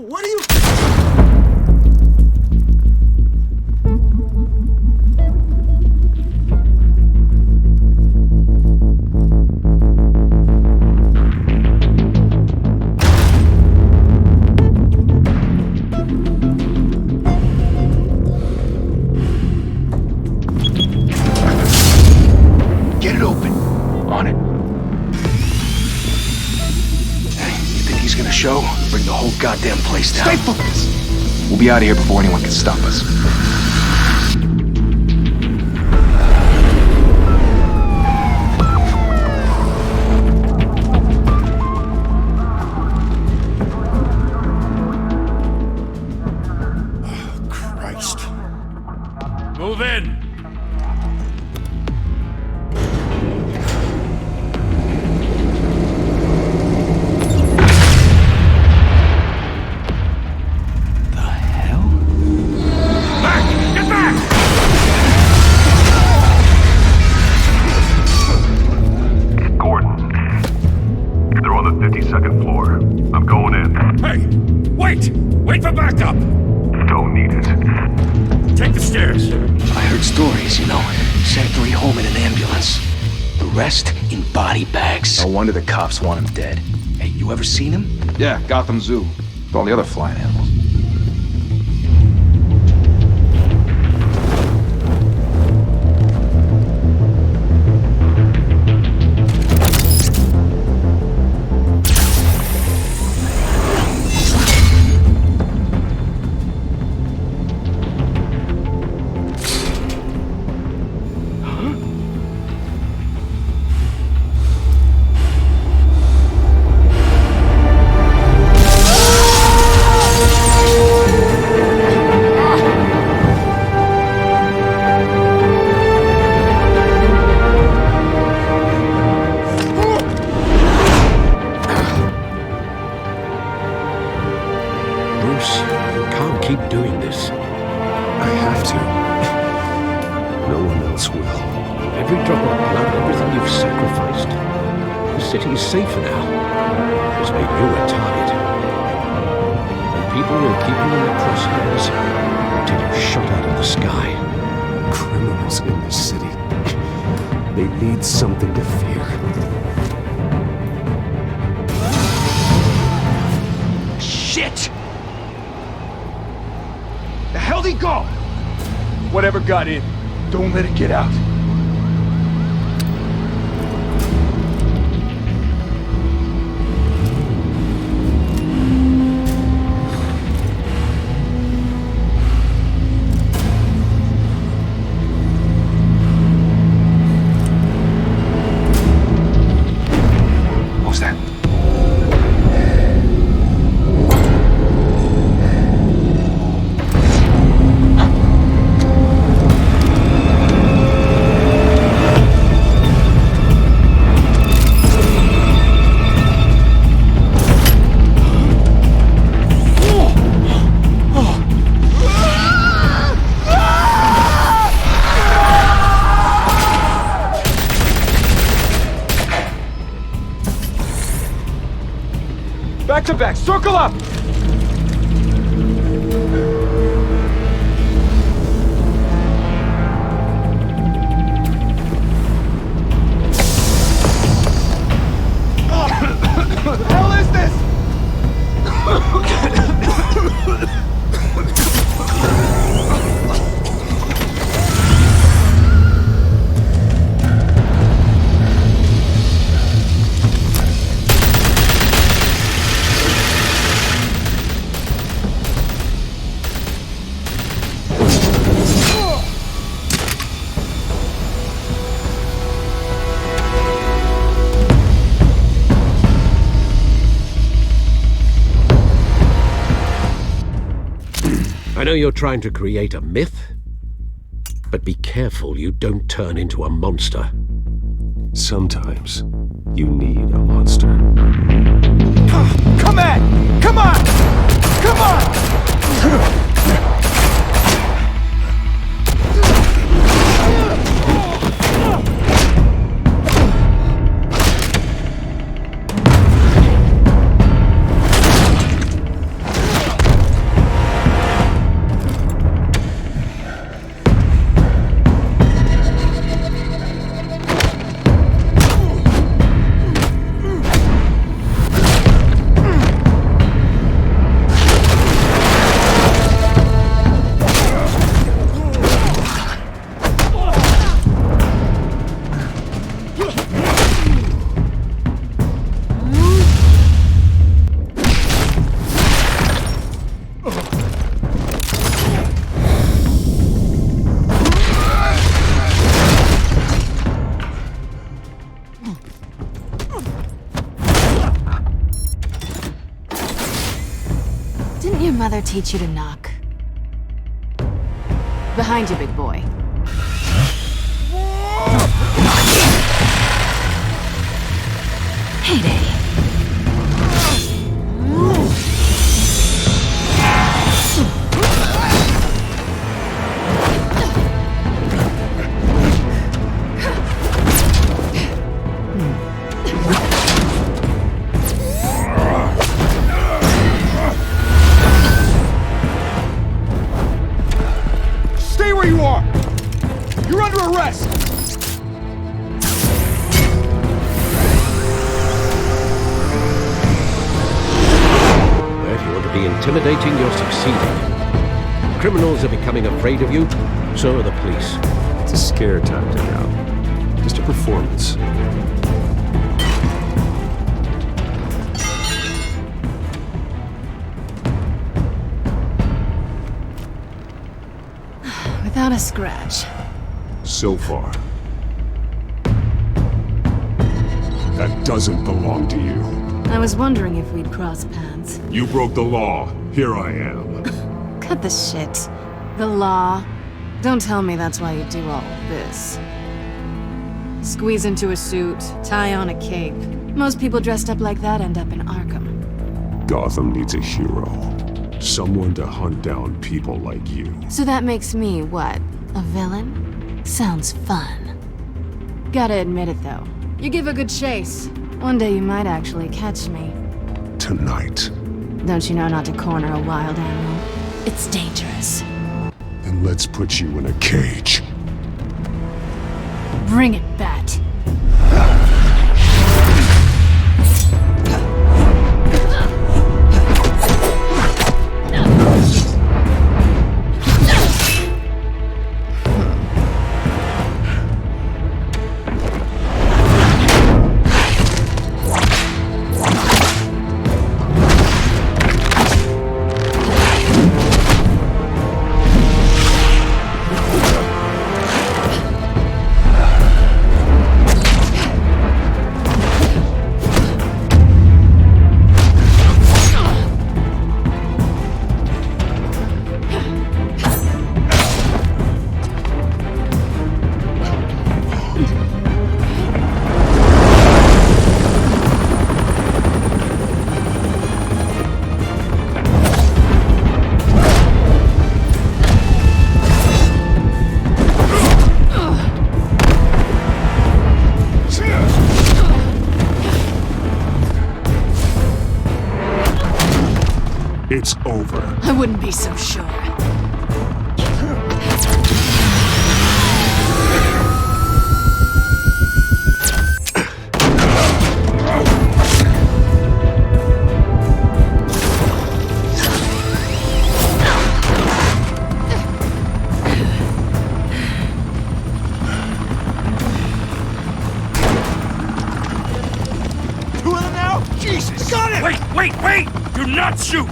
What are you... Get it open. On it. Hey, you think he's gonna show? Bring the whole goddamn place down. Stay focused! We'll be out of here before anyone can stop us. Oh, Christ. Move in! Second floor. I'm going in. Hey! Wait! Wait for backup! Don't need it. Take the stairs. I heard stories, you know. Sent 3 home in an ambulance. The rest in body bags. No wonder the cops want him dead. Hey, you ever seen him? Yeah, Gotham Zoo. With all the other flying animals. Keep doing this. I have to. No one else will. Every drop of blood, everything you've sacrificed. The city is safer now. It's made you a target. And people will keep you in their crosshairs until you're shot out of the sky. Criminals in the city. They need something to fear. Shit! The hell'd he go? Whatever got in, don't let it get out. What was that? Back to back, circle up! What the hell is this? I know you're trying to create a myth, but be careful you don't turn into a monster. Sometimes you need a monster. Come on! Come on! Come on! father teach you to knock? Behind you, big boy. Heyday. Stay where you are! You're under arrest! If you want to be intimidating, you're succeeding. Criminals are becoming afraid of you, so are the police. It's a scare tactic, Al. Just a performance. Without a scratch. So far. That doesn't belong to you. I was wondering if we'd cross paths. You broke the law. Here I am. Cut the shit. The law. Don't tell me that's why you do all this. Squeeze into a suit, tie on a cape. Most people dressed up like that end up in Arkham. Gotham needs a hero. Someone to hunt down people like you. So that makes me, what, a villain? Sounds fun. Gotta admit it, though. You give a good chase. One day you might actually catch me. Tonight. Don't you know not to corner a wild animal? It's dangerous. Then let's put you in a cage. Bring it, Bat. It's over. I wouldn't be so sure. Two of them now? Jesus! Got it! Wait! Do not shoot!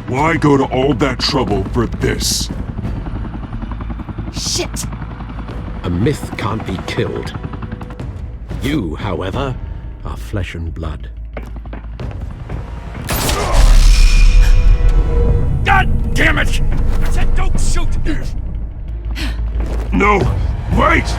Why go to all that trouble for this? Shit! A myth can't be killed. You, however, are flesh and blood. God damn it! I said don't shoot! No! Wait!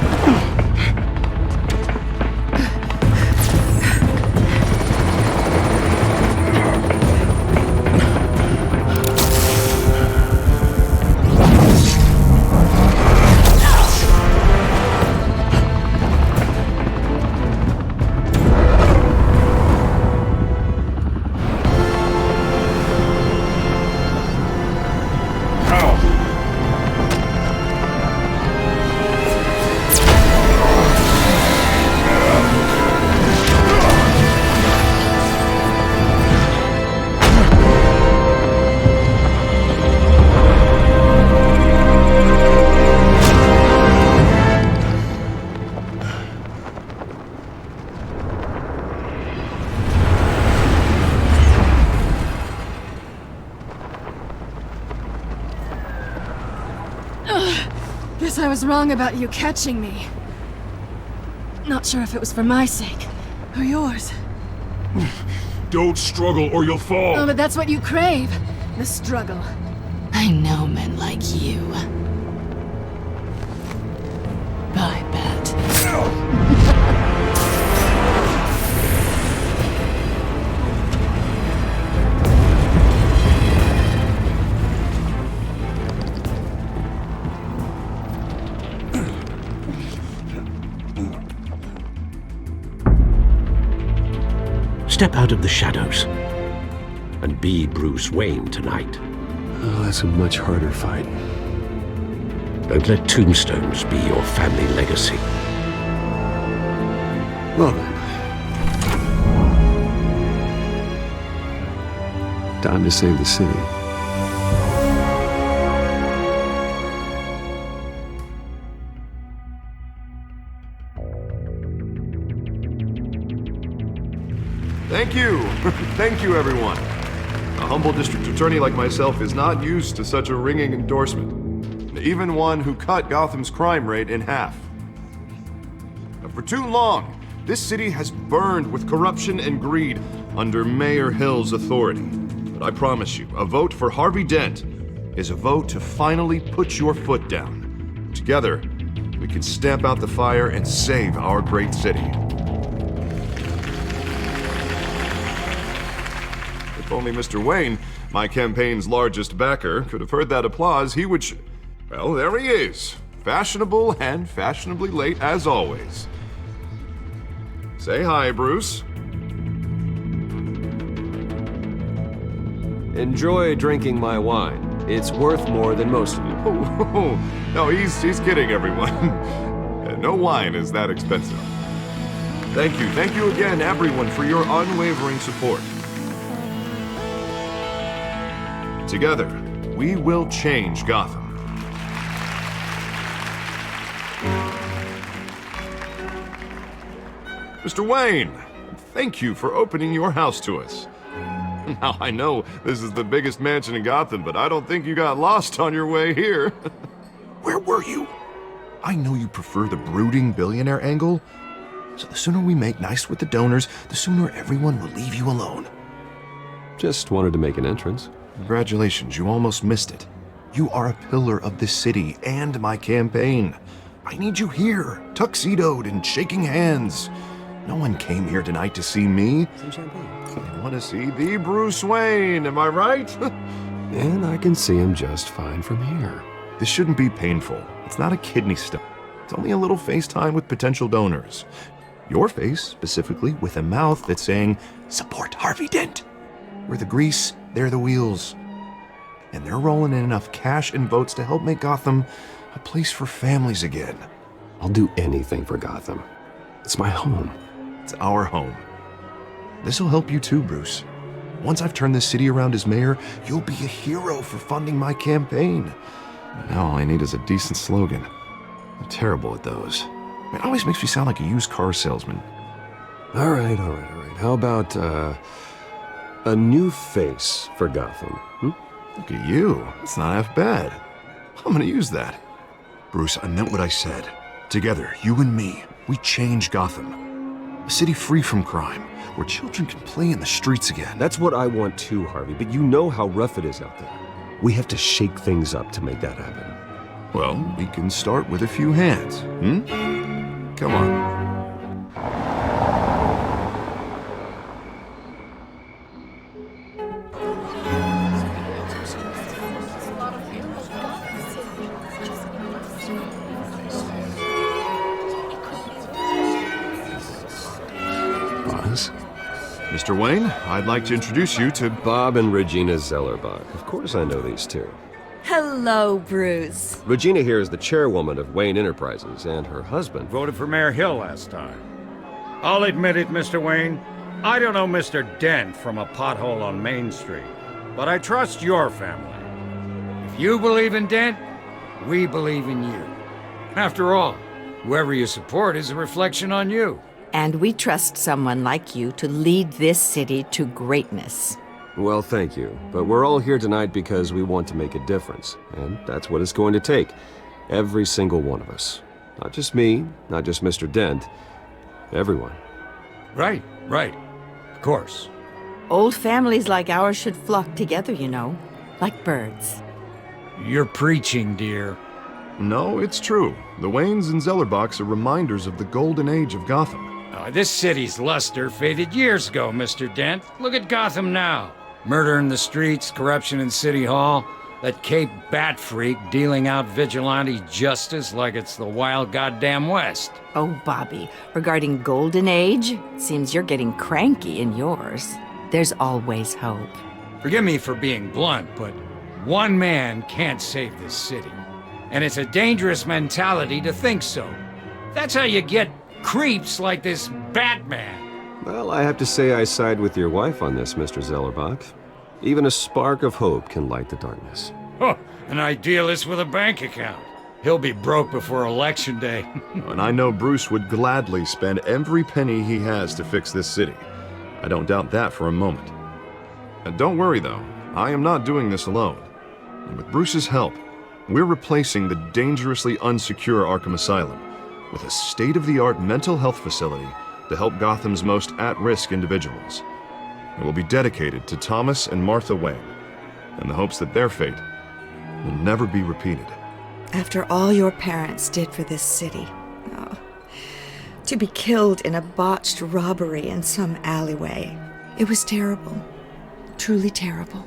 Guess I was wrong about you catching me. Not sure if it was for my sake, or yours. Don't struggle or you'll fall. Oh, but that's what you crave. The struggle. I know men like you. Bye, Bat. Step out of the shadows and be Bruce Wayne tonight. Oh, that's a much harder fight. Don't let tombstones be your family legacy. Well then. Time to save the city. Thank you. Thank you, everyone. A humble district attorney like myself is not used to such a ringing endorsement. Even one who cut Gotham's crime rate in half. For too long, this city has burned with corruption and greed under Mayor Hill's authority. But I promise you, a vote for Harvey Dent is a vote to finally put your foot down. Together, we can stamp out the fire and save our great city. If only Mr. Wayne, my campaign's largest backer, could have heard that applause, he would well, there he is. Fashionable and fashionably late as always. Say hi, Bruce. Enjoy drinking my wine. It's worth more than most of you. No, he's kidding, everyone. No wine is that expensive. Thank you again, everyone, for your unwavering support. Together, we will change Gotham. Mr. Wayne, thank you for opening your house to us. Now, I know this is the biggest mansion in Gotham, but I don't think you got lost on your way here. Where were you? I know you prefer the brooding billionaire angle, so the sooner we make nice with the donors, the sooner everyone will leave you alone. Just wanted to make an entrance. Congratulations, you almost missed it. You are a pillar of this city and my campaign. I need you here, tuxedoed and shaking hands. No one came here tonight to see me. Some champagne. They want to see the Bruce Wayne, am I right? And I can see him just fine from here. This shouldn't be painful. It's not a kidney stone. It's only a little FaceTime with potential donors. Your face, specifically, with a mouth that's saying, support Harvey Dent. We're the grease, they're the wheels. And they're rolling in enough cash and votes to help make Gotham a place for families again. I'll do anything for Gotham. It's my home. It's our home. This'll help you too, Bruce. Once I've turned this city around as mayor, you'll be a hero for funding my campaign. Now all I need is a decent slogan. I'm terrible at those. It always makes me sound like a used car salesman. All right. How about, a new face for Gotham? Look at you. It's not half bad. I'm gonna use that. Bruce, I meant what I said. Together, you and me, we change Gotham. A city free from crime, where children can play in the streets again. That's what I want too, Harvey, but you know how rough it is out there. We have to shake things up to make that happen. Well, we can start with a few hands, Come on. Mr. Wayne, I'd like to introduce you to Bob and Regina Zellerbach. Of course I know these two. Hello, Bruce. Regina here is the chairwoman of Wayne Enterprises, and her husband Voted for Mayor Hill last time. I'll admit it, Mr. Wayne. I don't know Mr. Dent from a pothole on Main Street, but I trust your family. If you believe in Dent, we believe in you. After all, whoever you support is a reflection on you. And we trust someone like you to lead this city to greatness. Well, thank you. But we're all here tonight because we want to make a difference. And that's what it's going to take. Every single one of us. Not just me, not just Mr. Dent. Everyone. Right. Of course. Old families like ours should flock together, you know, like birds. You're preaching, dear. No, it's true. The Waynes and Zellerbachs are reminders of the golden age of Gotham. This city's luster faded years ago, Mr. Dent. Look at Gotham now. Murder in the streets, corruption in City Hall, that Cape Bat freak dealing out vigilante justice like it's the wild goddamn West. Oh, Bobby, regarding Golden Age, seems you're getting cranky in yours. There's always hope. Forgive me for being blunt, but one man can't save this city. And it's a dangerous mentality to think so. That's how you get creeps like this Batman. Well, I have to say I side with your wife on this, Mr. Zellerbach. Even a spark of hope can light the darkness. Oh, an idealist with a bank account. He'll be broke before Election Day. And I know Bruce would gladly spend every penny he has to fix this city. I don't doubt that for a moment. And don't worry, though. I am not doing this alone. And with Bruce's help, we're replacing the dangerously unsecure Arkham Asylum with a state-of-the-art mental health facility to help Gotham's most at-risk individuals. It will be dedicated to Thomas and Martha Wayne, in the hopes that their fate will never be repeated. After all your parents did for this city, to be killed in a botched robbery in some alleyway, it was terrible. Truly terrible.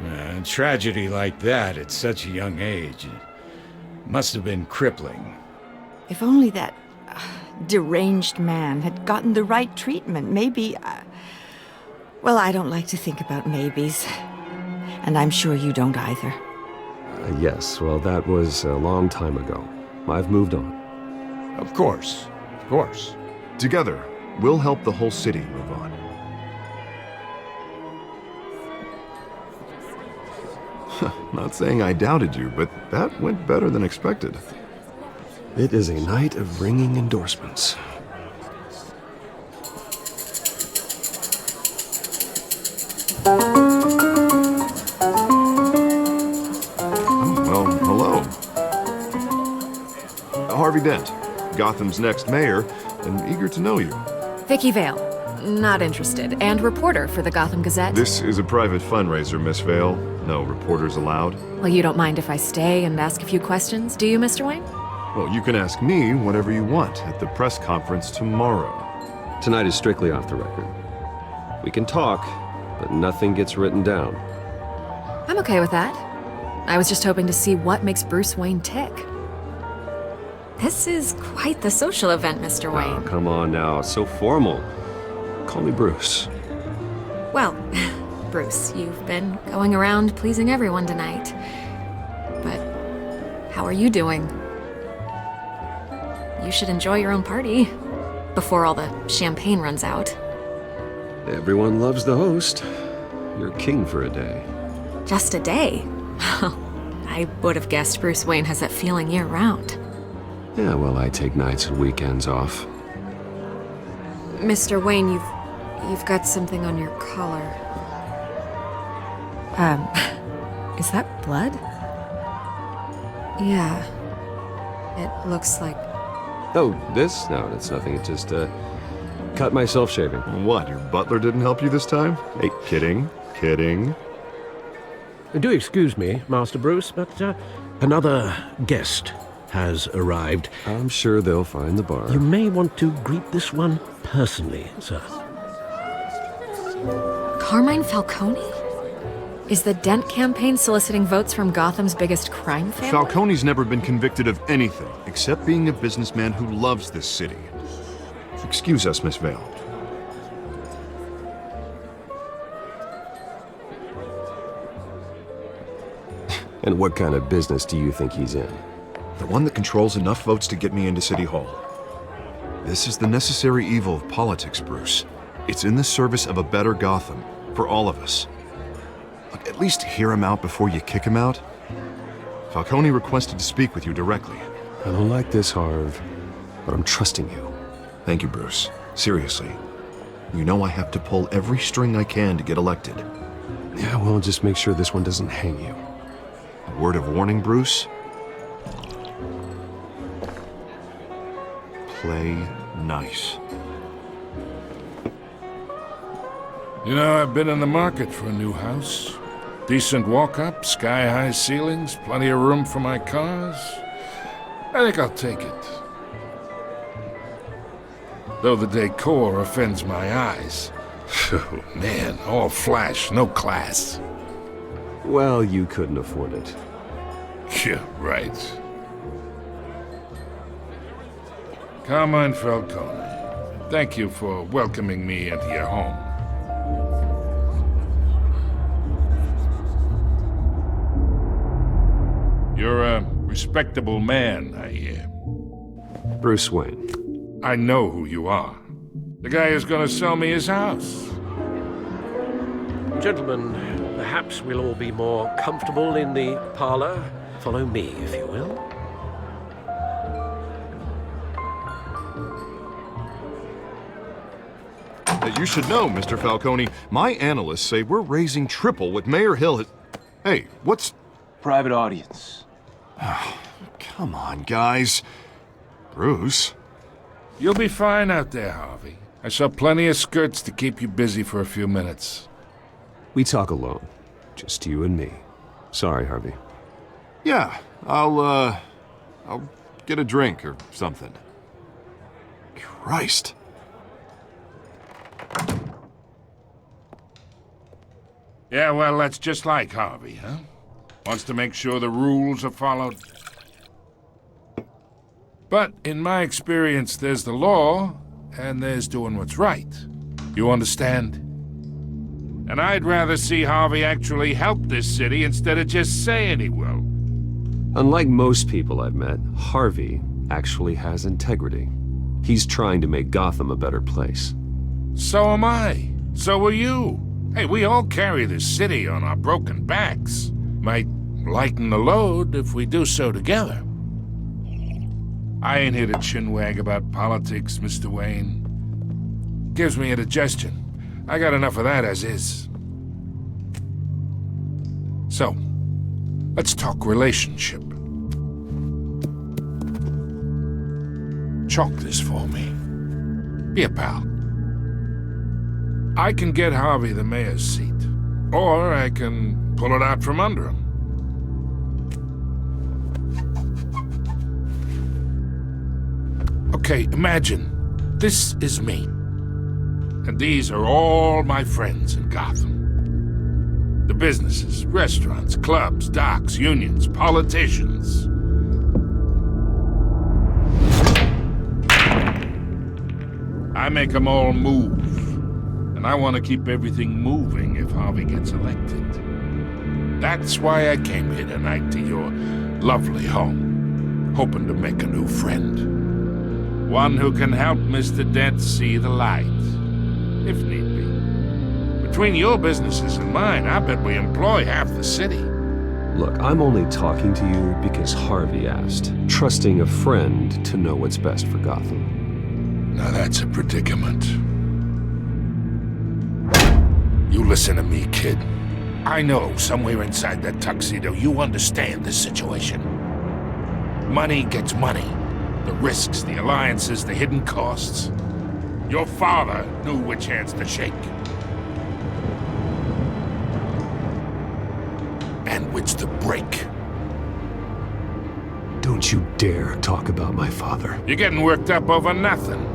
A tragedy like that at such a young age must have been crippling. If only that deranged man had gotten the right treatment, maybe... Well, I don't like to think about maybes. And I'm sure you don't either. Yes, well, that was a long time ago. I've moved on. Of course. Together, we'll help the whole city move on. Not saying I doubted you, but that went better than expected. It is a night of ringing endorsements. Well, hello. Harvey Dent, Gotham's next mayor, and eager to know you. Vicky Vale. Not interested. And reporter for the Gotham Gazette. This is a private fundraiser, Miss Vale. No reporters allowed. Well, you don't mind if I stay and ask a few questions, do you, Mr. Wayne? Well, you can ask me whatever you want at the press conference tomorrow. Tonight is strictly off the record. We can talk, but nothing gets written down. I'm okay with that. I was just hoping to see what makes Bruce Wayne tick. This is quite the social event, Mr. Wayne. Oh, come on now, it's so formal. Call me Bruce. Well, Bruce, you've been going around pleasing everyone tonight. But how are you doing? You should enjoy your own party before all the champagne runs out. Everyone loves the host. You're king for a day. Just a day? I would have guessed Bruce Wayne has that feeling year-round. Yeah, well, I take nights and weekends off. Mr. Wayne, you've got something on your collar. Is that blood? Yeah. It looks like... Oh, this? No, it's nothing. It just, cut myself shaving. What, your butler didn't help you this time? Hey, kidding. Do excuse me, Master Bruce, but another guest has arrived. I'm sure they'll find the bar. You may want to greet this one personally, sir. Carmine Falcone? Is the Dent campaign soliciting votes from Gotham's biggest crime family? Falcone's never been convicted of anything except being a businessman who loves this city. Excuse us, Miss Vale. And what kind of business do you think he's in? The one that controls enough votes to get me into City Hall. This is the necessary evil of politics, Bruce. It's in the service of a better Gotham, for all of us. Look, at least hear him out before you kick him out. Falcone requested to speak with you directly. I don't like this, Harv, but I'm trusting you. Thank you, Bruce. Seriously. You know I have to pull every string I can to get elected. Yeah, well, just make sure this one doesn't hang you. A word of warning, Bruce? play nice. You know, I've been in the market for a new house. Decent walk-up, sky-high ceilings, plenty of room for my cars. I think I'll take it. Though the decor offends my eyes. Oh, man, all flash, no class. Well, you couldn't afford it. Yeah, right. Carmine Falcone, thank you for welcoming me into your home. You're a respectable man, I hear. Bruce Wayne. I know who you are. The guy who's gonna sell me his house. Gentlemen, perhaps we'll all be more comfortable in the parlor. Follow me, if you will. You should know, Mr. Falcone, my analysts say we're raising triple what Mayor Hill has... Hey, what's... Private audience. Come on, guys. Bruce? You'll be fine out there, Harvey. I saw plenty of skirts to keep you busy for a few minutes. We talk alone. Just you and me. Sorry, Harvey. Yeah, I'll get a drink or something. Christ. Yeah, well, that's just like Harvey, huh? Wants to make sure the rules are followed. But in my experience, there's the law, and there's doing what's right. You understand? And I'd rather see Harvey actually help this city instead of just saying he will. Unlike most people I've met, Harvey actually has integrity. He's trying to make Gotham a better place. So am I. So are you. Hey, we all carry this city on our broken backs. Might lighten the load if we do so together. I ain't here to chinwag about politics, Mr. Wayne. Gives me indigestion. I got enough of that as is. So, let's talk relationship. Chalk this for me. Be a pal. I can get Harvey the mayor's seat, or I can pull it out from under him. Okay, imagine this is me. And these are all my friends in Gotham. The businesses, restaurants, clubs, docks, unions, politicians. I make them all move. And I want to keep everything moving if Harvey gets elected. That's why I came here tonight to your lovely home, hoping to make a new friend. One who can help Mr. Dent see the light, if need be. Between your businesses and mine, I bet we employ half the city. Look, I'm only talking to you because Harvey asked, trusting a friend to know what's best for Gotham. Now that's a predicament. You listen to me, kid. I know somewhere inside that tuxedo you understand this situation. Money gets money. The risks, the alliances, the hidden costs. Your father knew which hands to shake. And which to break. Don't you dare talk about my father. You're getting worked up over nothing.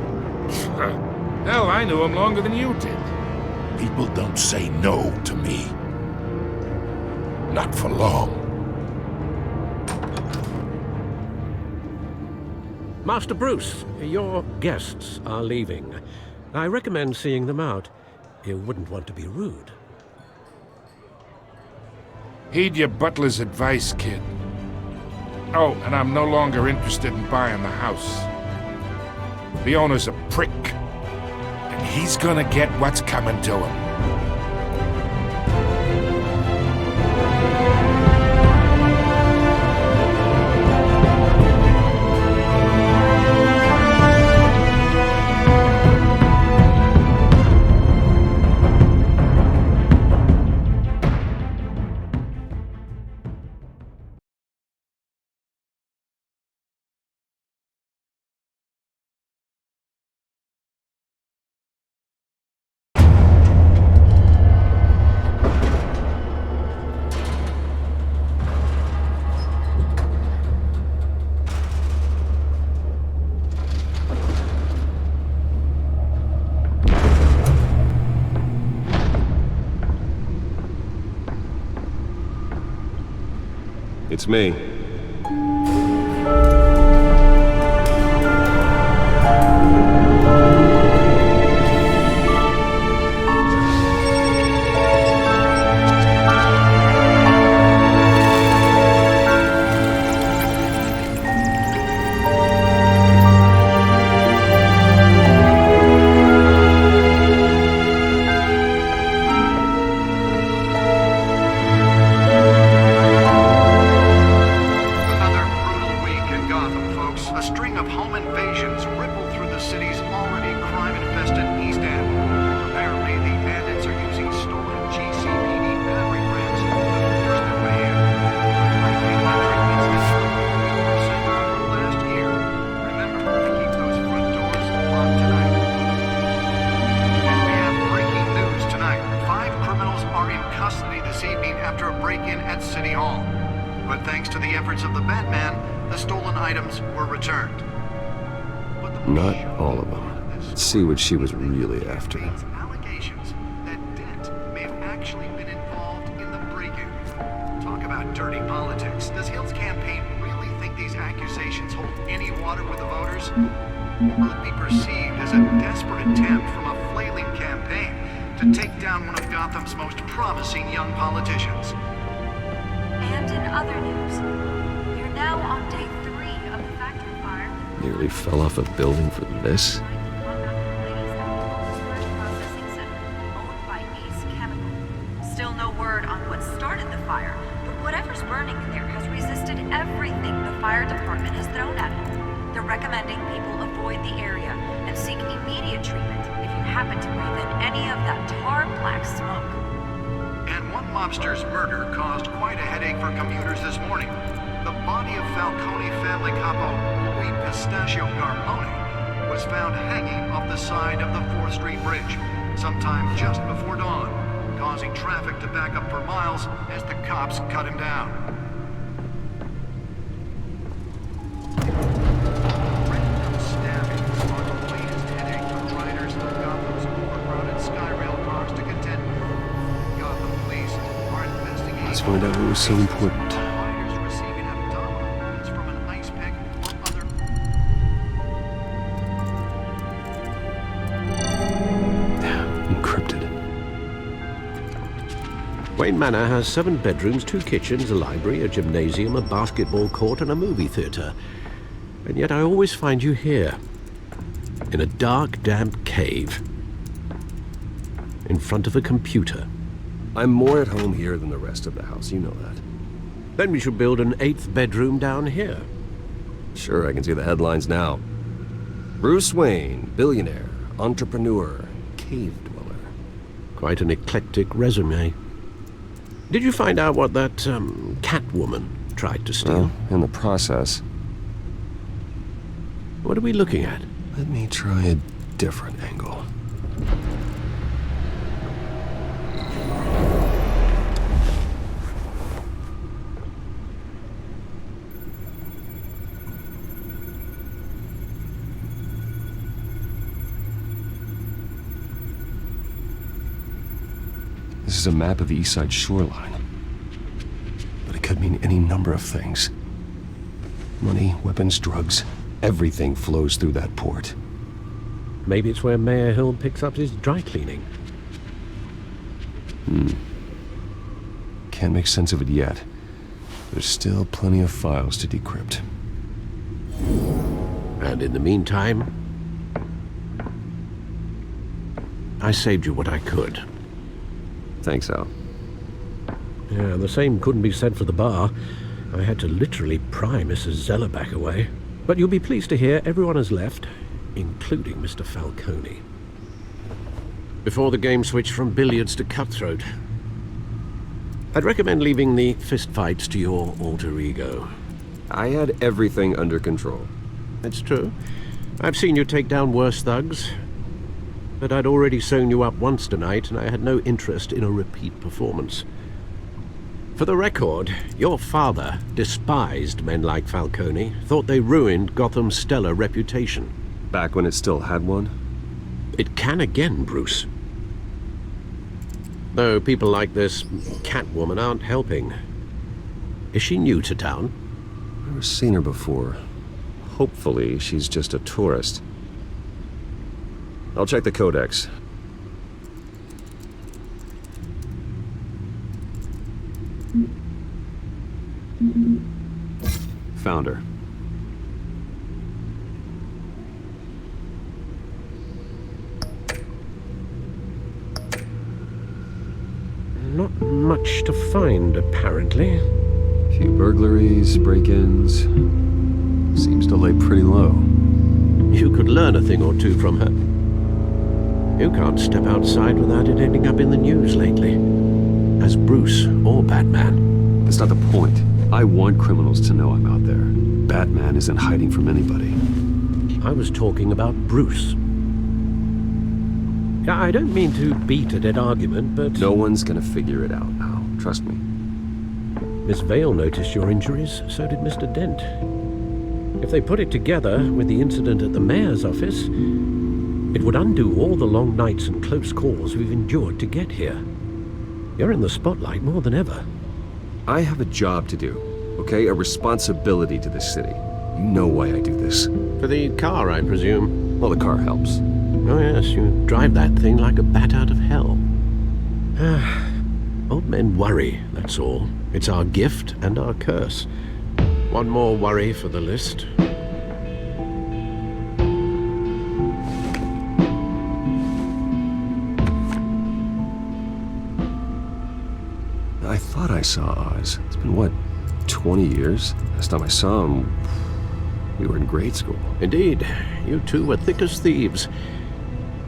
Hell, I knew him longer than you did. People don't say no to me. Not for long. Master Bruce, your guests are leaving. I recommend seeing them out. You wouldn't want to be rude. Heed your butler's advice, kid. Oh, and I'm no longer interested in buying the house. The owner's a prick. And he's gonna get what's coming to him. It's me. Not all of them. Let's see what she was really after. Allegations that Dent may have actually been involved in the break-in. Talk about dirty politics. Does Hill's campaign really think these accusations hold any water with the voters? Will it be perceived as a desperate attempt from a flailing campaign to take down one of Gotham's most promising young politicians? And in other news, you're now on day 3 of the factory fire. Nearly fell off a building for this? Still no word on what started the fire, but whatever's burning in there has resisted everything the fire department has thrown at it. They're recommending people avoid the area and seek immediate treatment if you happen to breathe in any of that tar black smoke. And one mobster's murder caused quite a headache for commuters this morning. The body of Falcone family capo Louis Pistachio Garmone was found hanging off the side of the 4th Street Bridge sometime just before dawn, causing traffic to back up for miles as the cops cut him down. Random stabbings are the latest headache for riders of Gotham's overcrowded Skyrail cars to contend with. Gotham police are investigating. Let's find out what was so important. Wayne Manor has 7 bedrooms, 2 kitchens, a library, a gymnasium, a basketball court, and a movie theater. And yet I always find you here, in a dark, damp cave, in front of a computer. I'm more at home here than the rest of the house, you know that. Then we should build an 8th bedroom down here. Sure, I can see the headlines now. Bruce Wayne, billionaire, entrepreneur, cave dweller. Quite an eclectic resume. Did you find out what that, Catwoman tried to steal? Well, in the process. What are we looking at? Let me try a different angle. This is a map of the East Side shoreline. But it could mean any number of things. Money, weapons, drugs, everything flows through that port. Maybe it's where Mayor Hill picks up his dry cleaning. Can't make sense of it yet. There's still plenty of files to decrypt. And in the meantime, I saved you what I could. Thanks, Al. Yeah, the same couldn't be said for the bar. I had to literally pry Mrs. Zellerback away. But you'll be pleased to hear everyone has left, including Mr. Falcone. Before the game switched from billiards to cutthroat. I'd recommend leaving the fistfights to your alter ego. I had everything under control. It's true. I've seen you take down worse thugs. But I'd already sewn you up once tonight, and I had no interest in a repeat performance. For the record, your father despised men like Falcone, thought they ruined Gotham's stellar reputation. Back when it still had one? It can again, Bruce. Though people like this Catwoman aren't helping. Is she new to town? I've never seen her before. Hopefully, she's just a tourist. I'll check the codex. Found her. Not much to find, apparently. Few burglaries, break-ins. Seems to lay pretty low. You could learn a thing or two from her. You can't step outside without it ending up in the news lately. As Bruce or Batman. That's not the point. I want criminals to know I'm out there. Batman isn't hiding from anybody. I was talking about Bruce. I don't mean to beat a dead argument, but... No one's gonna figure it out now. Trust me. Miss Vale noticed your injuries, so did Mr. Dent. If they put it together with the incident at the mayor's office, it would undo all the long nights and close calls we've endured to get here. You're in the spotlight more than ever. I have a job to do, okay? A responsibility to this city. You know why I do this. For the car, I presume? Well, the car helps. Oh yes, you drive that thing like a bat out of hell. Old men worry, that's all. It's our gift and our curse. One more worry for the list. I thought I saw Oz. It's been, what, 20 years? Last time I saw him, we were in grade school. Indeed. You two were thick as thieves.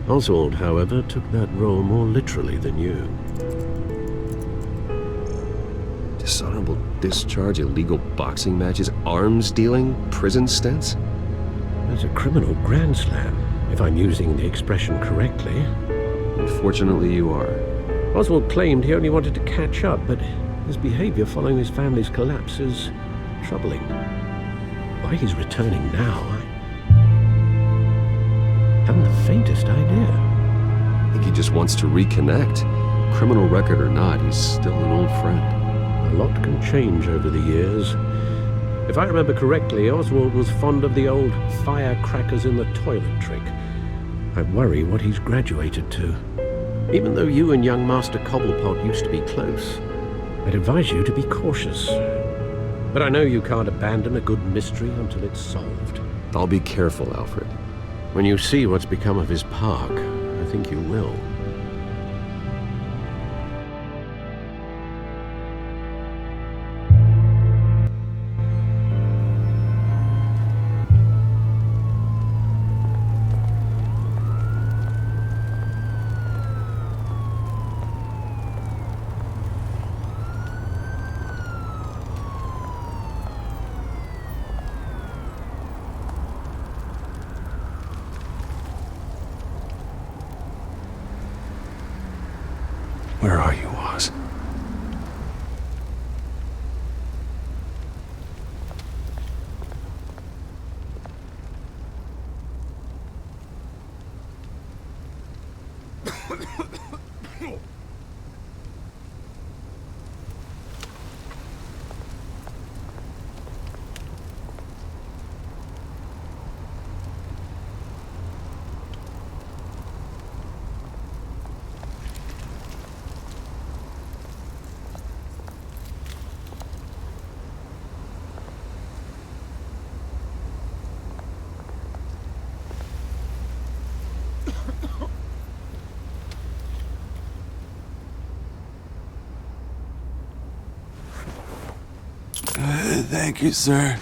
Oswald, however, took that role more literally than you. Dishonorable discharge, illegal boxing matches, arms dealing, prison stints? There's a criminal grand slam, if I'm using the expression correctly. Unfortunately, you are. Oswald claimed he only wanted to catch up, but his behavior following his family's collapse is troubling. Why he's returning now, I haven't the faintest idea. I think he just wants to reconnect. Criminal record or not, he's still an old friend. A lot can change over the years. If I remember correctly, Oswald was fond of the old firecrackers in the toilet trick. I worry what he's graduated to. Even though you and young Master Cobblepot used to be close, I'd advise you to be cautious. But I know you can't abandon a good mystery until it's solved. I'll be careful, Alfred. When you see what's become of his park, I think you will. Where are you, Oz? Thank you, sir.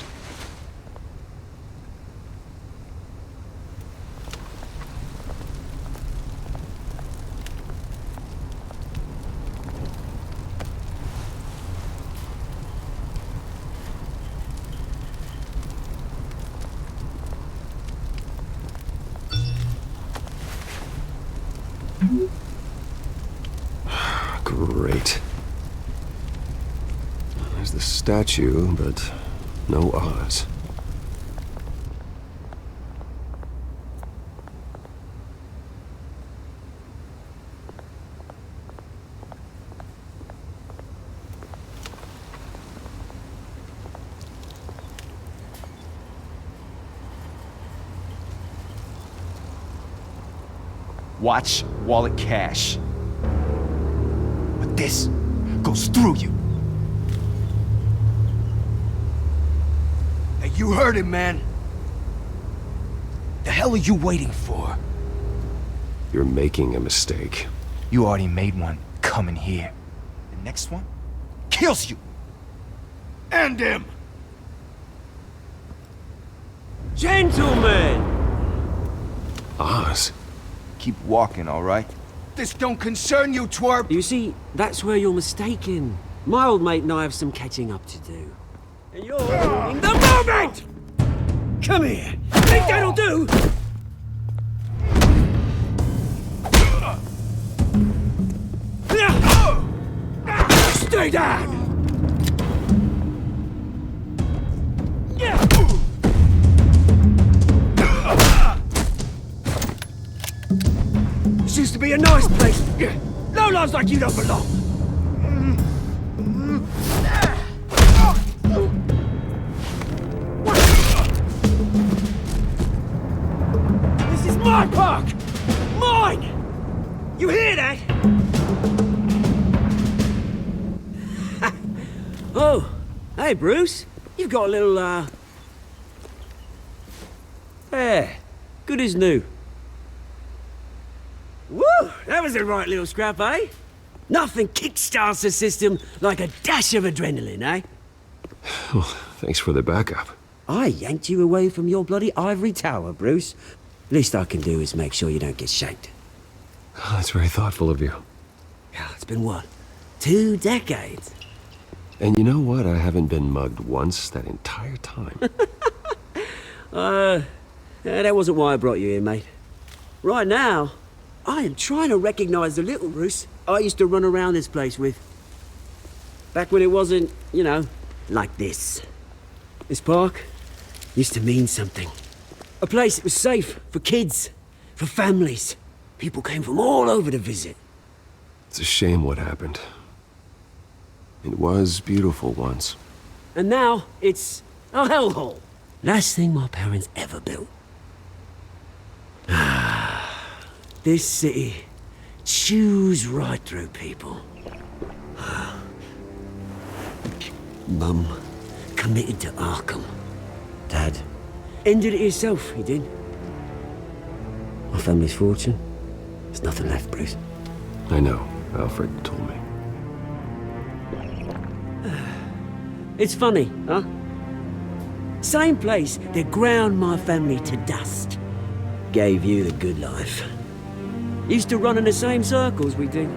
Great. There's the statue, but no Oz. Watch, wallet, cash. But this goes through you. Hey, you heard him, man. The hell are you waiting for? You're making a mistake. You already made one coming here. The next one kills you. And him. Gentlemen! Oz. Keep walking, all right? This don't concern you, twerp! You see, that's where you're mistaken. My old mate and I have some catching up to do. And you're ruining the moment! Come here! Think that'll do? Stay down! This used to be a nice place. No lives like you don't belong. This is my park! Mine! You hear that? Oh, hey Bruce. You've got a little, yeah, good as new. Woo! That was a right little scrap, eh? Nothing kickstarts the system like a dash of adrenaline, eh? Well, thanks for the backup. I yanked you away from your bloody ivory tower, Bruce. Least I can do is make sure you don't get shanked. Oh, that's very thoughtful of you. Yeah, it's been what? 2 decades? And you know what? I haven't been mugged once that entire time. That wasn't why I brought you here, mate. Right now, I am trying to recognize the little Bruce I used to run around this place with. Back when it wasn't, you know, like this. This park used to mean something. A place that was safe for kids, for families. People came from all over to visit. It's a shame what happened. It was beautiful once. And now, it's a hellhole. Last thing my parents ever built. This city chews right through people. Mum committed to Arkham. Dad ended it himself, he did. My family's fortune. There's nothing left, Bruce. I know. Alfred told me. It's funny, huh? Same place that ground my family to dust. Gave you the good life. Used to run in the same circles we did.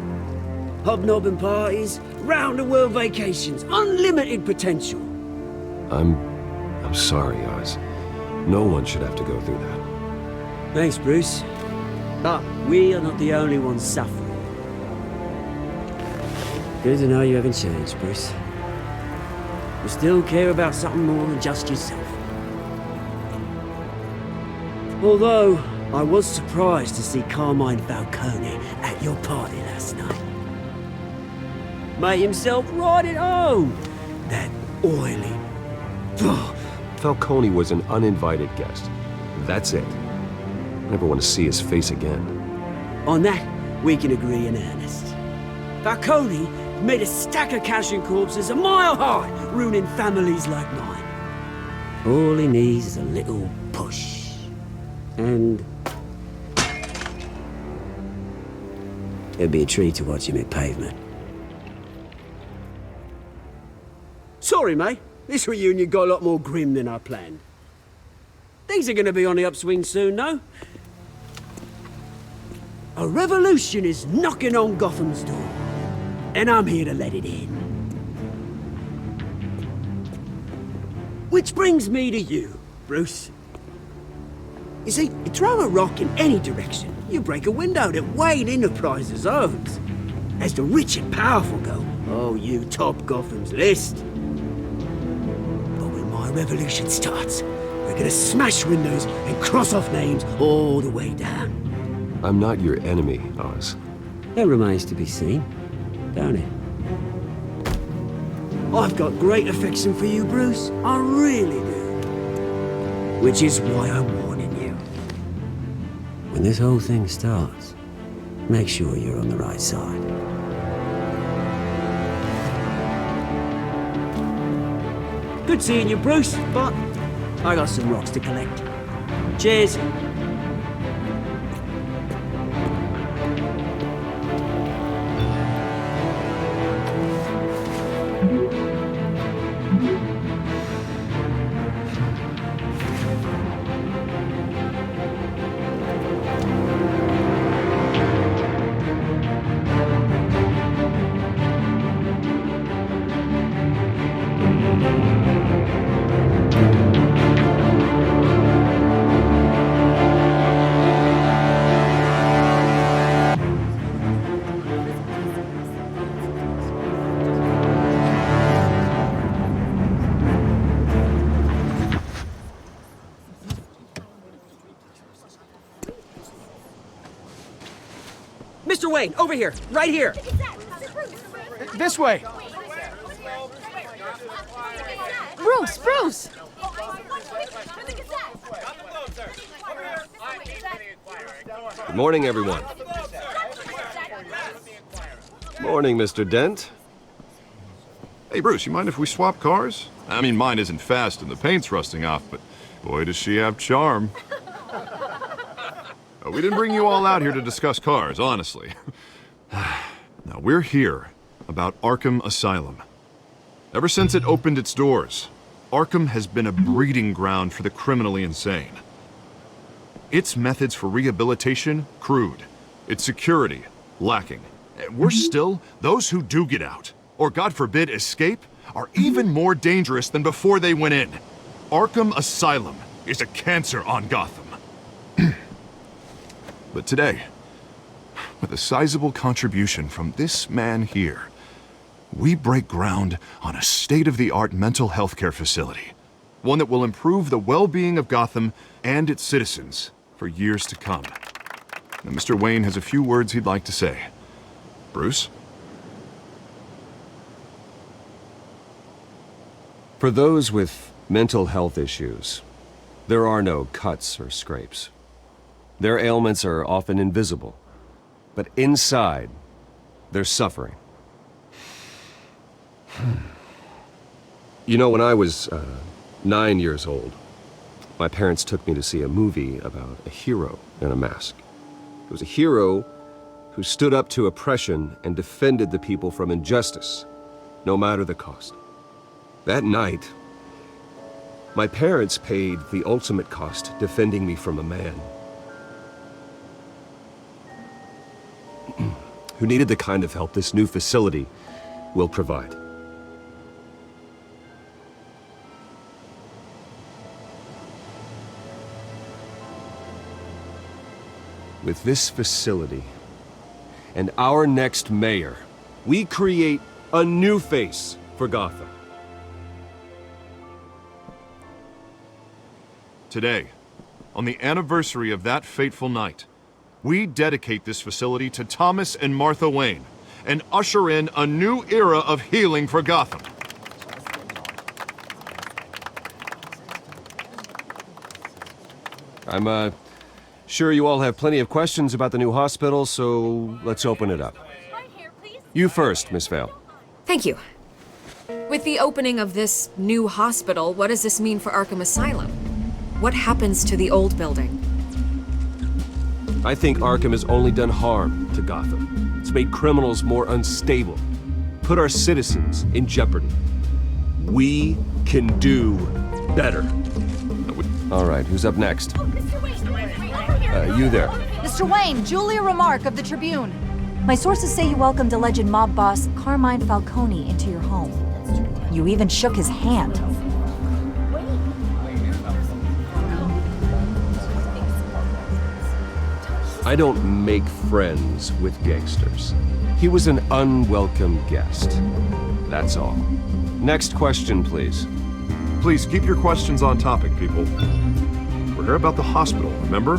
Hobnobbing parties, round-the-world vacations, unlimited potential. I'm sorry, Oz. No one should have to go through that. Thanks, Bruce. But we are not the only ones suffering. Good to know you haven't changed, Bruce. You still care about something more than just yourself. Although, I was surprised to see Carmine Falcone at your party last night. Made himself right at home. That oily... Falcone was an uninvited guest. That's it. Never want to see his face again. On that, we can agree in earnest. Falcone made a stack of cash and corpses a mile high, ruining families like mine. All he needs is a little push. And... it'd be a treat to watch him hit pavement. Sorry, mate. This reunion got a lot more grim than I planned. Things are gonna be on the upswing soon, no? A revolution is knocking on Gotham's door. And I'm here to let it in. Which brings me to you, Bruce. You see, you throw a rock in any direction, you break a window that Wayne Enterprises owns. As the rich and powerful go, oh, you top Gotham's list. But when my revolution starts, we're gonna smash windows and cross off names all the way down. I'm not your enemy, Oz. That remains to be seen, don't it? I've got great affection for you, Bruce. I really do. Which is why I'm warning you. When this whole thing starts, Make sure you're on the right side. Good seeing you, Bruce, but I got some rocks to collect. Cheers. Mr. Wayne, over here, right here. This way. Bruce! Good morning, everyone. Morning, Mr. Dent. Hey, Bruce, you mind if we swap cars? I mean, mine isn't fast and the paint's rusting off, but boy, does she have charm. We didn't bring you all out here to discuss cars, honestly. Now, we're here about Arkham Asylum. Ever since it opened its doors, Arkham has been a breeding ground for the criminally insane. Its methods for rehabilitation, crude. Its security, lacking. And worse still, those who do get out, or God forbid escape, are even more dangerous than before they went in. Arkham Asylum is a cancer on Gotham. But today, with a sizable contribution from this man here, we break ground on a state-of-the-art mental health care facility. One that will improve the well-being of Gotham and its citizens for years to come. Now, Mr. Wayne has a few words he'd like to say. Bruce? For those with mental health issues, there are no cuts or scrapes. Their ailments are often invisible, but inside, they're suffering. You know, when I was 9 years old, my parents took me to see a movie about a hero in a mask. It was a hero who stood up to oppression and defended the people from injustice, no matter the cost. That night, my parents paid the ultimate cost defending me from a man who needed the kind of help this new facility will provide. With this facility and our next mayor, we create a new face for Gotham. Today, on the anniversary of that fateful night, we dedicate this facility to Thomas and Martha Wayne and usher in a new era of healing for Gotham. I'm sure you all have plenty of questions about the new hospital, so let's open it up. You first, Miss Vale. Thank you. With the opening of this new hospital, what does this mean for Arkham Asylum? What happens to the old building? I think Arkham has only done harm to Gotham. It's made criminals more unstable, put our citizens in jeopardy. We can do better. All right, who's up next? You there. Mr. Wayne, Julia Remark of the Tribune. My sources say you welcomed alleged mob boss Carmine Falcone into your home. You even shook his hand. I don't make friends with gangsters. He was an unwelcome guest. That's all. Next question, please. Please keep your questions on topic, people. We're here about the hospital, remember?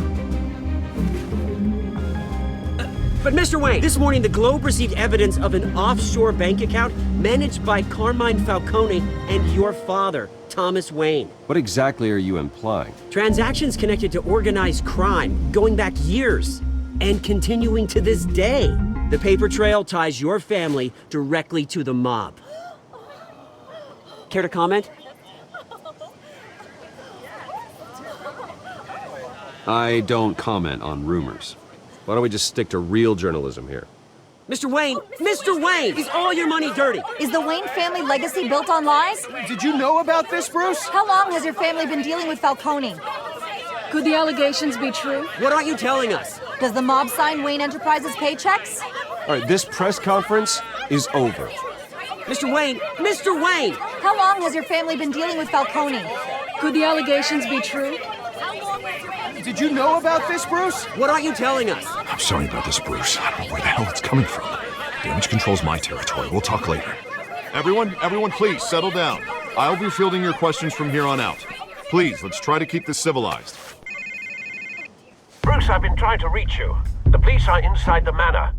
But Mr. Wayne, this morning the Globe received evidence of an offshore bank account managed by Carmine Falcone and your father, Thomas Wayne. What exactly are you implying? Transactions connected to organized crime, going back years. and continuing to this day. The paper trail ties your family directly to the mob. Care to comment? I don't comment on rumors. Why don't we just stick to real journalism here? Mr. Wayne! Mr. Wayne! Is all your money dirty? Is the Wayne family legacy built on lies? Did you know about this, Bruce? How long has your family been dealing with Falcone? Could the allegations be true? What aren't you telling us? Does the mob sign Wayne Enterprises paychecks? All right, this press conference is over. Mr. Wayne! Mr. Wayne! How long has your family been dealing with Falcone? Could the allegations be true? Did you know about this, Bruce? What aren't you telling us? I'm sorry about this, Bruce. I don't know where the hell it's coming from. Damage control's my territory. We'll talk later. Everyone, please settle down. I'll be fielding your questions from here on out. Please, let's try to keep this civilized. Bruce, I've been trying to reach you. The police are inside the manor.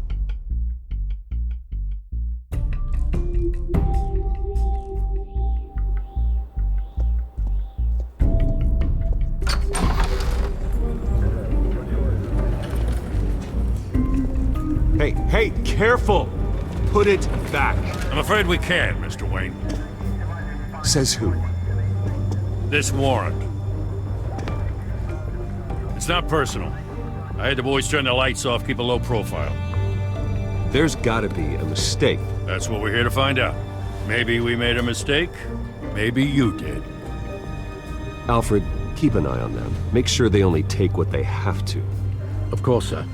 Hey, careful! Put it back. I'm afraid we can't, Mr. Wayne. Says who? This warrant. It's not personal. I had the boys turn the lights off, keep a low profile. There's gotta be a mistake. That's what we're here to find out. Maybe we made a mistake. Maybe you did. Alfred, keep an eye on them. Make sure they only take what they have to. Of course, sir.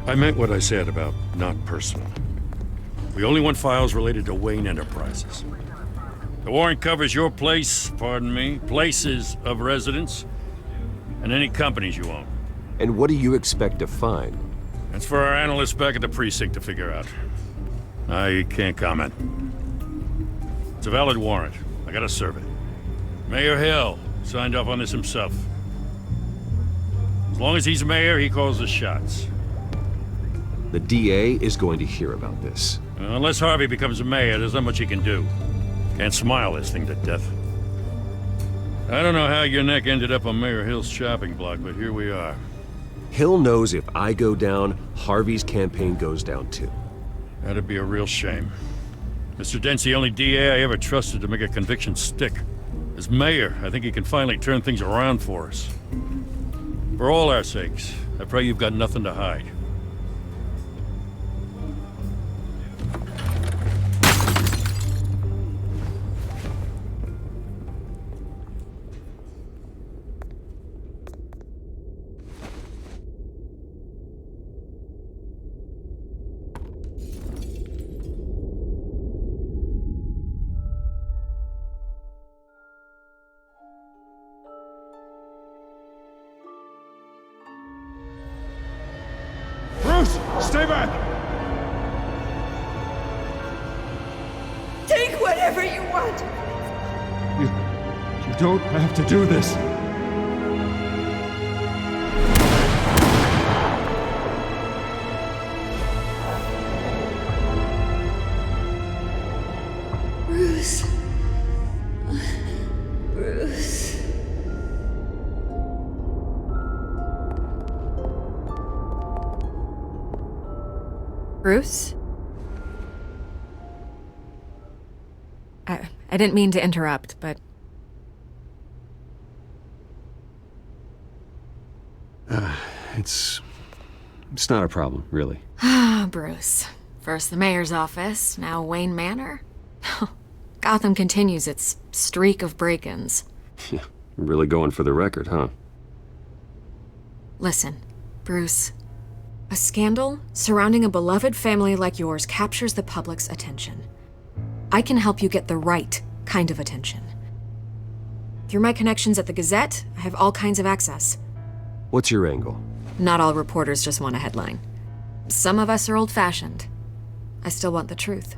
I meant what I said about not personal. We only want files related to Wayne Enterprises. The warrant covers your place, pardon me, places of residence, and any companies you own. And what do you expect to find? That's for our analysts back at the precinct to figure out. I can't comment. It's a valid warrant. I gotta serve it. Mayor Hill signed off on this himself. As long as he's mayor, he calls the shots. The DA is going to hear about this. Unless Harvey becomes a mayor, there's not much he can do. Can't smile this thing to death. I don't know how your neck ended up on Mayor Hill's shopping block, but here we are. Hill knows if I go down, Harvey's campaign goes down too. That'd be a real shame. Mr. Dent's the only DA I ever trusted to make a conviction stick. As mayor, I think he can finally turn things around for us. For all our sakes, I pray you've got nothing to hide. Bruce, stay back! Take whatever you want. You don't have to do this. Bruce. Bruce. Bruce? I didn't mean to interrupt, but... It's not a problem, really. Ah, Bruce. First the mayor's office, now Wayne Manor. Gotham continues its streak of break-ins. Yeah, really going for the record, huh? Listen, Bruce. A scandal surrounding a beloved family like yours captures the public's attention. I can help you get the right kind of attention. Through my connections at the Gazette, I have all kinds of access. What's your angle? Not all reporters just want a headline. Some of us are old-fashioned. I still want the truth.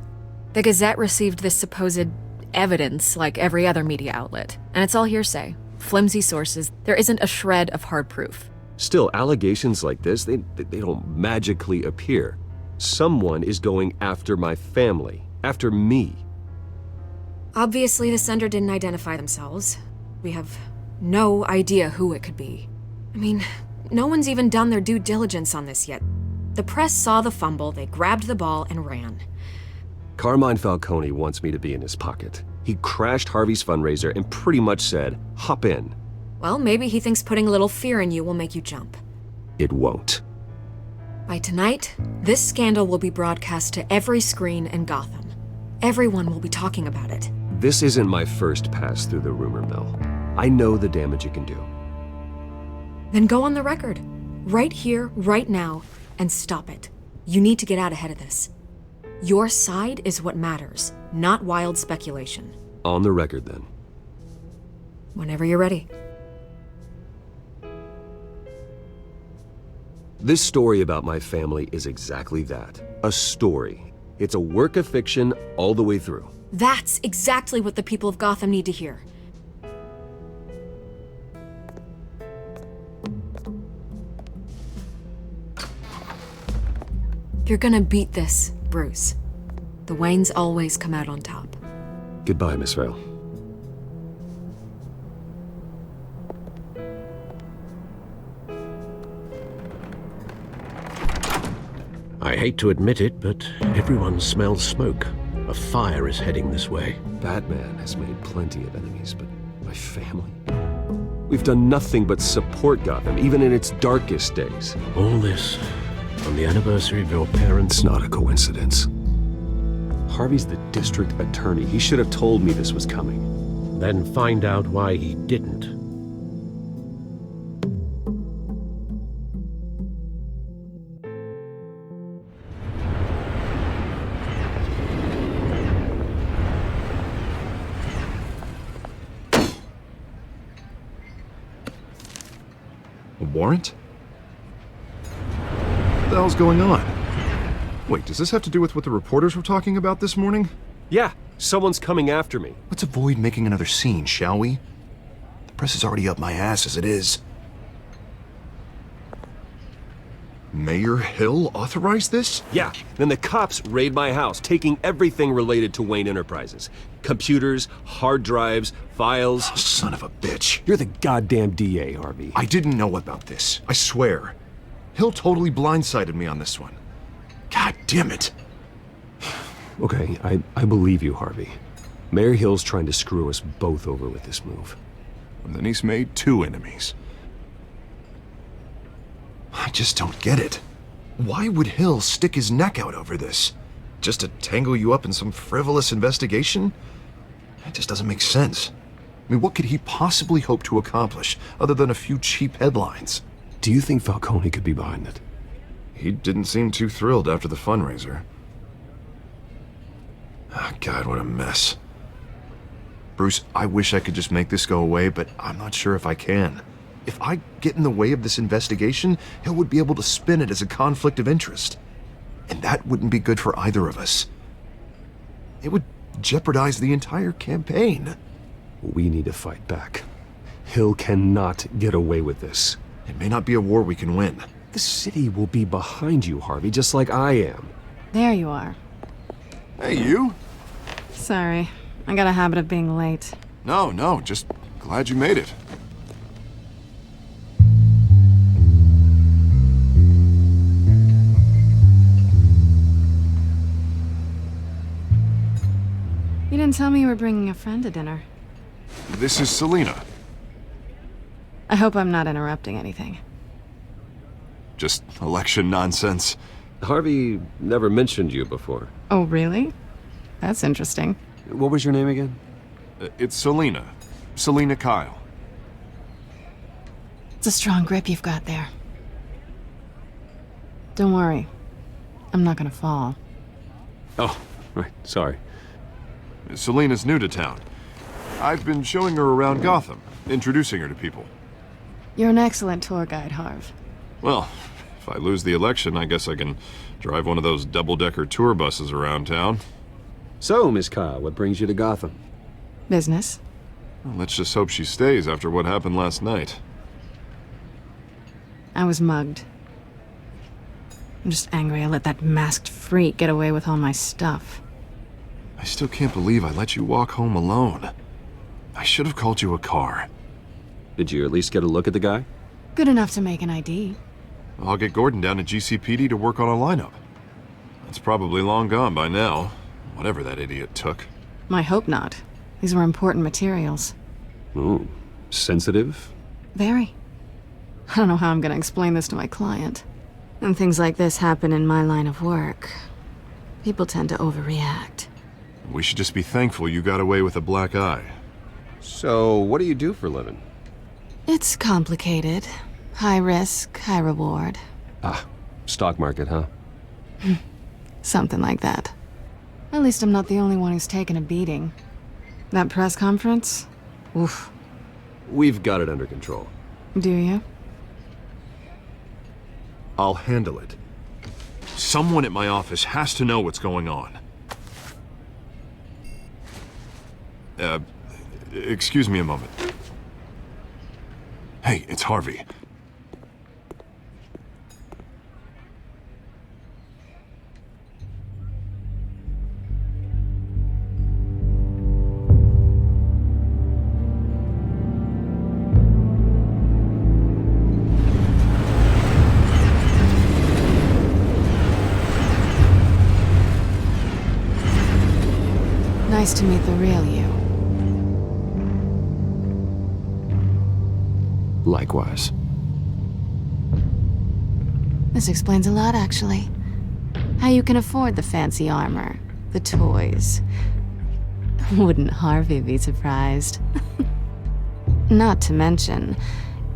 The Gazette received this supposed evidence like every other media outlet, and it's all hearsay, flimsy sources. There isn't a shred of hard proof. Still, allegations like this, they don't magically appear. Someone is going after my family, after me. Obviously, the sender didn't identify themselves. We have No idea who it could be. I mean, no one's even done their due diligence on this yet. The press saw the fumble, they grabbed the ball and ran. Carmine Falcone wants me to be in his pocket. He crashed Harvey's fundraiser and pretty much said, hop in. Well, maybe he thinks putting a little fear in you will make you jump. It won't. By tonight, this scandal will be broadcast to every screen in Gotham. Everyone will be talking about it. This isn't my first pass through the rumor mill. I know the damage it can do. Then go on the record. Right here, right now, and stop it. You need to get out ahead of this. Your side is what matters, not wild speculation. On the record, then. Whenever you're ready. This story about my family is exactly that. A story. It's a work of fiction all the way through. That's exactly what the people of Gotham need to hear. You're gonna beat this, Bruce. The Waynes always come out on top. Goodbye, Miss Vale. I hate to admit it, but everyone smells smoke. A fire is heading this way. Batman has made plenty of enemies, but my family? We've done nothing but support Gotham, even in its darkest days. All this on the anniversary of your parents'... It's not a coincidence. Harvey's the district attorney. He should have told me this was coming. Then find out why he didn't. A warrant? What the hell's going on? Wait, does this have to do with what the reporters were talking about this morning? Yeah, someone's coming after me. Let's avoid making another scene, shall we? The press is already up my ass as it is. Mayor Hill authorized this? Yeah, then the cops raid my house, taking everything related to Wayne Enterprises. Computers, hard drives, files. Oh, son of a bitch. You're the goddamn DA, Harvey. I didn't know about this, I swear. Hill totally blindsided me on this one. God damn it. Okay, I believe you, Harvey. Mayor Hill's trying to screw us both over with this move. And then he's made two enemies. I just don't get it. Why would Hill stick his neck out over this? Just to tangle you up in some frivolous investigation? It just doesn't make sense. I mean, what could he possibly hope to accomplish other than a few cheap headlines? Do you think Falcone could be behind it? He didn't seem too thrilled after the fundraiser. Oh, God, what a mess. Bruce, I wish I could just make this go away, but I'm not sure if I can. If I get in the way of this investigation, Hill would be able to spin it as a conflict of interest. And that wouldn't be good for either of us. It would jeopardize the entire campaign. We need to fight back. Hill cannot get away with this. It may not be a war we can win. The city will be behind you, Harvey, just like I am. There you are. Hey, you? Sorry. I got a habit of being late. No, just glad you made it. You didn't tell me you were bringing a friend to dinner. This is Selina. I hope I'm not interrupting anything. Just election nonsense. Harvey never mentioned you before. Oh, really? That's interesting. What was your name again? It's Selina. Selina Kyle. It's a strong grip you've got there. Don't worry. I'm not gonna fall. Oh, right. Sorry. Selina's new to town. I've been showing her around Gotham, introducing her to people. You're an excellent tour guide, Harv. Well, if I lose the election, I guess I can drive one of those double-decker tour buses around town. So, Miss Kyle, what brings you to Gotham? Business. Well, let's just hope she stays after what happened last night. I was mugged. I'm just angry I let that masked freak get away with all my stuff. I still can't believe I let you walk home alone. I should have called you a car. Did you at least get a look at the guy? Good enough to make an ID. I'll get Gordon down to GCPD to work on a lineup. It's probably long gone by now, whatever that idiot took. I hope not. These were important materials. Ooh, sensitive? Very. I don't know how I'm gonna explain this to my client. When things like this happen in my line of work, people tend to overreact. We should just be thankful you got away with a black eye. So, what do you do for a living? It's complicated. High risk, high reward. Ah, stock market, huh? Something like that. At least I'm not the only one who's taken a beating. That press conference? Oof. We've got it under control. Do you? I'll handle it. Someone at my office has to know what's going on. Excuse me a moment. Hey, it's Harvey. Nice to meet the real you. Likewise. This explains a lot, actually. How you can afford the fancy armor, the toys. Wouldn't Harvey be surprised? Not to mention,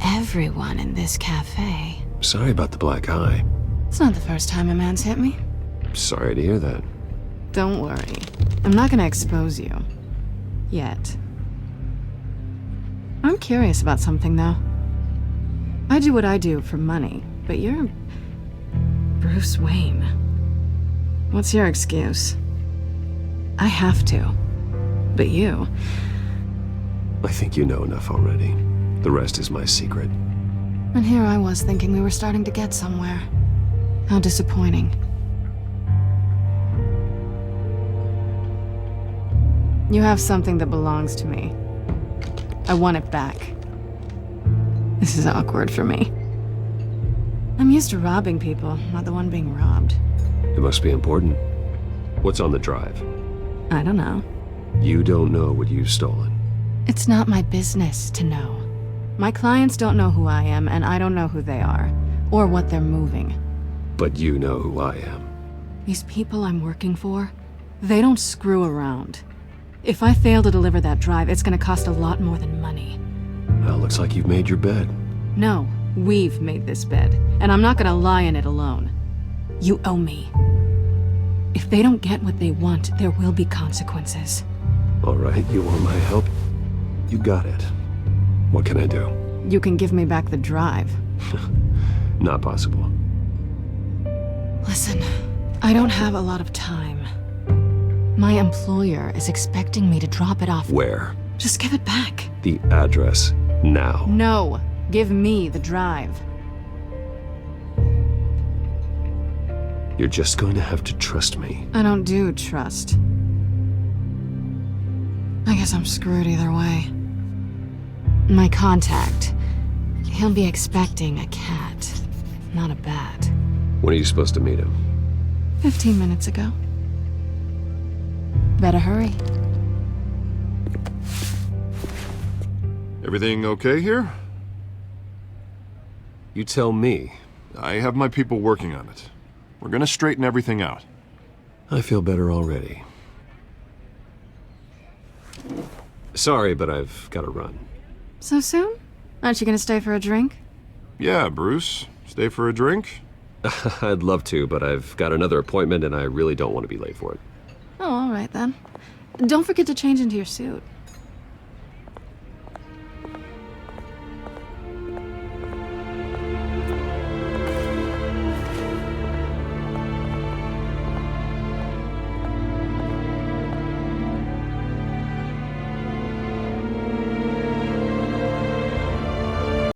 everyone in this cafe. Sorry about the black eye. It's not the first time a man's hit me. Sorry to hear that. Don't worry. I'm not gonna expose you. Yet. I'm curious about something, though. I do what I do for money, but you're... Bruce Wayne. What's your excuse? I have to. But you... I think you know enough already. The rest is my secret. And here I was thinking we were starting to get somewhere. How disappointing. You have something that belongs to me. I want it back. This is awkward for me. I'm used to robbing people, not the one being robbed. It must be important. What's on the drive? I don't know. You don't know what you've stolen. It's not my business to know. My clients don't know who I am, and I don't know who they are, or what they're moving. But you know who I am. These people I'm working for, they don't screw around. If I fail to deliver that drive, it's gonna cost a lot more than money. Well, looks like you've made your bed. No, we've made this bed, and I'm not gonna lie in it alone. You owe me. If they don't get what they want, there will be consequences. All right, you want my help? You got it. What can I do? You can give me back the drive. Not possible. Listen, I don't have a lot of time. My employer is expecting me to drop it off. Where? Just give it back. The address, now. No, give me the drive. You're just going to have to trust me. I don't do trust. I guess I'm screwed either way. My contact, he'll be expecting a cat, not a bat. When are you supposed to meet him? 15 minutes ago. Better hurry. Everything okay here? You tell me. I have my people working on it. We're gonna straighten everything out. I feel better already. Sorry, but I've got to run. So soon? Aren't you gonna stay for a drink? Yeah, Bruce. Stay for a drink? I'd love to, but I've got another appointment and I really don't want to be late for it. Oh, all right then. Don't forget to change into your suit.